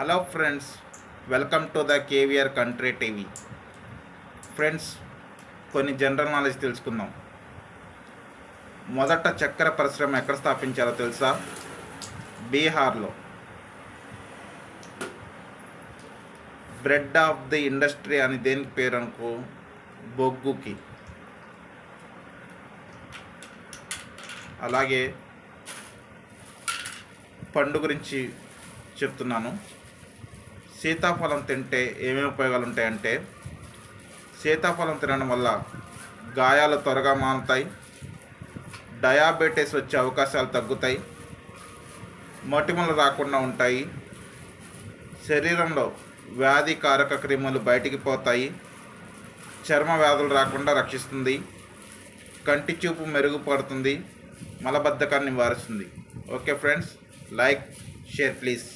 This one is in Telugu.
Hello friends, welcome to the KVR country TV. Friends, కొన్ని జనరల్ నాలెడ్జ్ తెలుసుకుందాం. మొదట చక్కెర పరిశ్రమ ఎక్కడ స్థాపించారో తెలుసా? బీహార్లో. బ్రెడ్ ఆఫ్ ది ఇండస్ట్రీ అని దేనికి పేరు అనుకో? బొగ్గుకి. అలాగే పండు గురించి చెప్తున్నాను. సీతాఫలం తింటే ఏమేమి ఉపయోగాలు ఉంటాయంటే, సీతాఫలం తినడం వల్ల గాయాలు త్వరగా మానుతాయి, డయాబెటీస్ వచ్చే అవకాశాలు తగ్గుతాయి, మొటిమలు రాకుండా ఉంటాయి, శరీరంలో వ్యాధికారక క్రిములు బయటికి పోతాయి, చర్మ వ్యాధులు రాకుండా రక్షిస్తుంది, కంటి చూపు మెరుగుపడుతుంది, మలబద్ధకాన్ని నివారిస్తుంది. Okay friends, like, share please.